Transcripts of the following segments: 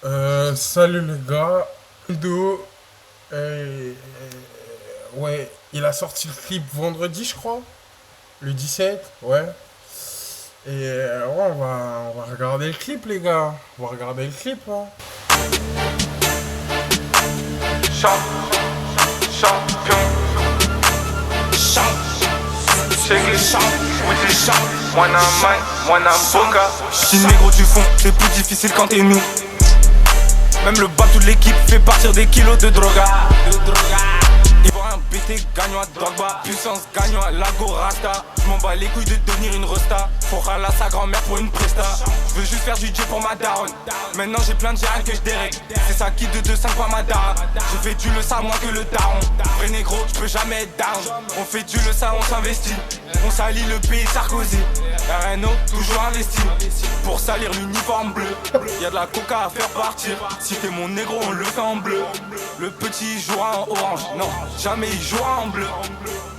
Salut les gars, Udo, ouais, il a sorti le clip vendredi, je crois, le 17, ouais. Ouais, on va regarder le clip, les gars. On va regarder le clip, hein. Champ, champion, champ, c'est que champ, oui c'est champ. Moi n'a main, moi n'a boca. J'suis négro du fond, c'est plus difficile quand t'es nous. Même le bas, toute l'équipe fait partir des kilos de droga. Ils voient un BT gagnant à Drogba, puissance gagnant à Lago Rasta. J'm'en bats les couilles de devenir une resta. Faut râler à sa grand-mère pour une presta. J'veux juste faire du J pour ma daronne. Maintenant j'ai plein de gérants que j'dérègle. C'est ça qui de 2-5 pas ma daronne. J'ai fait du le ça moins que le daron. Vrai négro, j'peux jamais être down. On fait du le ça, on s'investit. On salit le pays Sarkozy. RNO, toujours investi. Pour salir l'uniforme bleu. Y'a de la coca à faire partir. Si t'es mon négro, on le fait en bleu. Le petit jouera en orange. Non, jamais il jouera en bleu.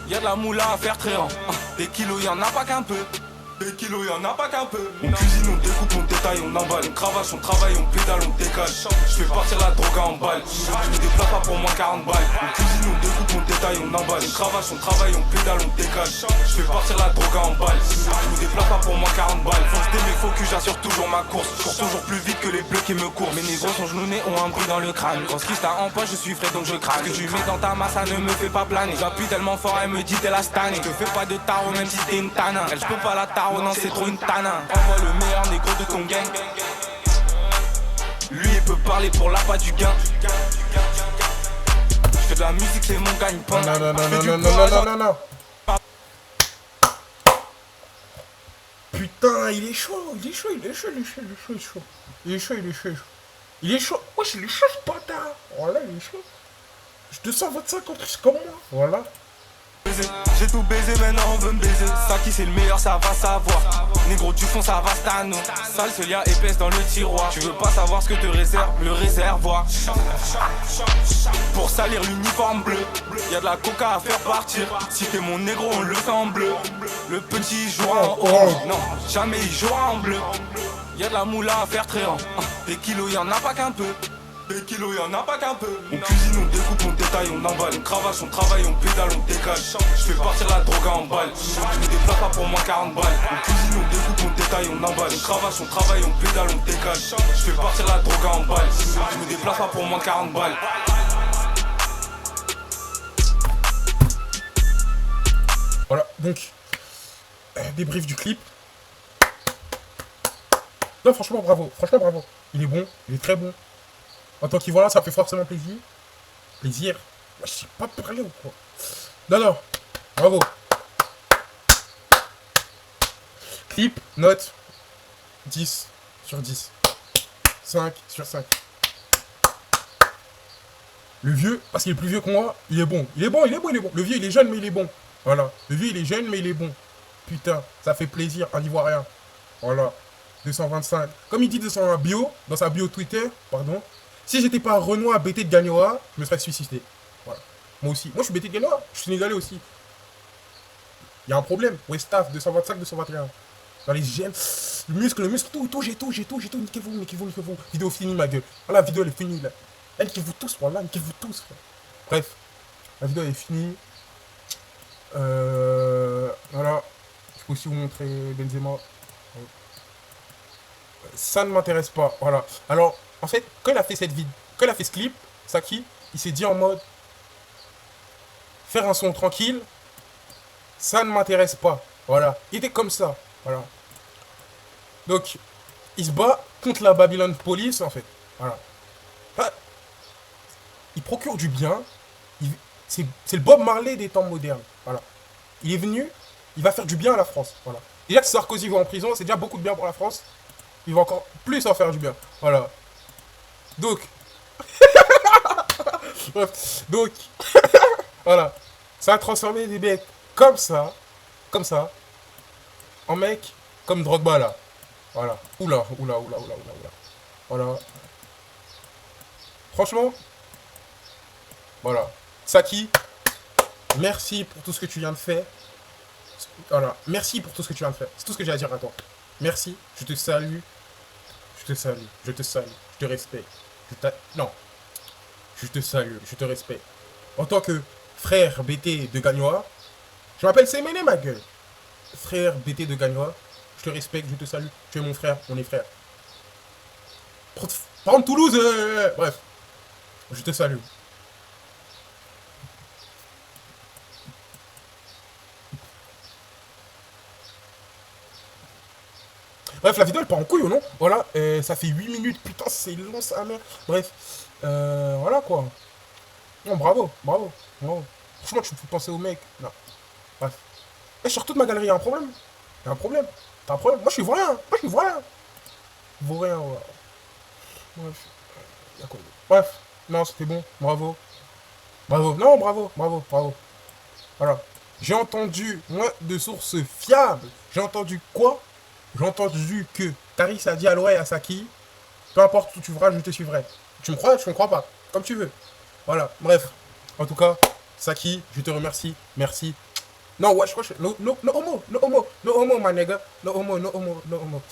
Y'a de la moula à faire très rang. Des kilos, y'en a pas qu'un peu. Des kilos, y'en a pas qu'un peu. On cuisine, on découpe, on détaille, on emballe. On cravache, on travaille, on pédale, on décale. Je fais partir la drogue en balle. Je me déplace pas pour moins 40 balles. On cuisine, on découpe, on détaille, on emballe. On cravache, on travaille, on pédale, on décale. Je fais partir la drogue en balle. Je me déplace pas pour moins 40 balles. Fonce des mes faux culs, j'assure toujours ma course. Je cours toujours plus vite que les bleus qui me courent. Mes négros sont genoux-nés, ont un bruit dans le crâne. Grosse liste à en poche, je suis frais donc je craque. Ce que tu mets dans ta masse, ça ne me fait pas planer. J'appuie tellement fort, elle me dit t'es la stane. Je te fais pas de tarot, même si t'es une tanin. Elle, je peux pas la tarot, non, c'est trop une tanin. Envoie le meilleur négro de ton gang. Lui, il peut parler pour l'appât du gain. Je fais de la musique, c'est mon gagne-pain. Non, non, non, non, non, non, non, non, non. Putain, il est chaud, il est chaud, il est chaud, il est chaud, il est chaud, il est chaud. Il est chaud, il est chaud, il est chaud. Il est chaud. Wesh, il est chaud ce bâtard. Voilà, il est chaud. Je 225 en plus comme moi. Voilà. J'ai tout baisé, maintenant on veut me baiser. Ça qui c'est le meilleur, ça va savoir. Négro du fond, ça va stano. Sale celia épaisse dans le tiroir. Tu veux pas savoir ce que te réserve le réservoir. Pour salir l'uniforme bleu. Y'a de la coca à faire partir. Si t'es mon négro, on le fait en bleu. Le petit jouera en orange. Non, jamais il jouera en bleu. Y'a de la moula à faire très rang. Des kilos, y'en a pas qu'un peu. Des kilos, y'en a pas qu'un peu. On cuisine, on découpe, on détaille, on emballe. On cravache, on travaille, on pédale, on décale. Je fais partir la drogue en balle. Je me déplace pas pour moins 40 balles. On cuisine, on découpe, on détaille, on emballe. On cravache, on travaille, on pédale, on décale. Je fais partir la drogue en balle. Je me déplace pas pour moins 40 balles. Voilà, donc, débrief du clip. Non, franchement, bravo. Franchement, bravo. Il est bon, il est très bon. En tant qu'il voit là, ça fait forcément plaisir. Plaisir. Moi, je sais pas parler ou quoi. Non, non. Bravo. Clip, note 10 sur 10. 5 sur 5. Le vieux, parce qu'il est plus vieux que moi, il est bon. Il est bon, il est bon, il est bon. Le vieux, il est jeune, mais il est bon. Voilà. Le vieux, il est jeune, mais il est bon. Putain, ça fait plaisir, un Ivoirien. Voilà. 225. Comme il dit dans sa bio, Twitter, pardon. Si j'étais pas Renoir BT de Gagnoa, je me serais suicidé. Voilà. Moi aussi. Moi, je suis BT de Gagnoa. Je suis sénégalais aussi. Il y a un problème. Westaf, 225, 221. Dans les gènes. Le muscle, tout, j'ai tout. Niquez-vous. Vidéo finie, ma gueule. Voilà, la vidéo, elle est finie, là. Niquez-vous tous, voilà, niquez-vous tous, frère. Bref. La vidéo, elle est finie. Voilà. Je peux aussi vous montrer Benzema. Ça ne m'intéresse pas, voilà. Alors, en fait, quand il a fait quand il a fait ce clip, Saki, il s'est dit en mode faire un son tranquille, ça ne m'intéresse pas, voilà. Il était comme ça, voilà. Donc, il se bat contre la Babylon Police, en fait, voilà. Enfin, il procure du bien, c'est le Bob Marley des temps modernes, voilà. Il est venu, il va faire du bien à la France, voilà. Déjà que Sarkozy va en prison, c'est déjà beaucoup de bien pour la France. Il va encore plus en faire du bien. Voilà. Donc. Bref. Donc. Voilà. Ça a transformé des mecs comme ça. En mecs comme Drogba là. Voilà. Oula. Voilà. Franchement. Voilà. Saki. Merci pour tout ce que tu viens de faire. Voilà. Merci pour tout ce que tu viens de faire. C'est tout ce que j'ai à dire à toi. Merci. Je te salue. te salue, je te salue, je te respecte. Non, je te salue, je te respecte. En tant que frère BT de Gagnoa, je m'appelle Séméné, ma gueule. Frère BT de Gagnoa, je te respecte, je te salue. Tu es mon frère, on est frères. Par contre, Toulouse, bref, je te salue. Bref, la vidéo elle part en couille ou non? Voilà, ça fait 8 minutes, putain, c'est long ça, merde. Bref, voilà quoi. Non, bravo, bravo, bravo. Franchement, tu me fais penser au mec. Non, bref. Et sur toute ma galerie, il y a un problème. Il y a un problème. T'as un problème? Moi, je suis vaurien. Moi, je suis vaurien. Vaurien, ouais. Bref. Y a quoi d'autre? Bref. Non, c'était bon. Bravo. Bravo. Non, bravo, bravo, bravo. Voilà. J'ai entendu, moi, de sources fiables. J'ai entendu quoi? J'ai entendu que Caris a dit à Loé et à Saki, peu importe où tu feras, je te suivrai. Tu me crois? Tu me crois pas? Comme tu veux. Voilà. Bref. En tout cas, Saki, je te remercie. Merci. No, wesh, no homo, my nigga. No homo.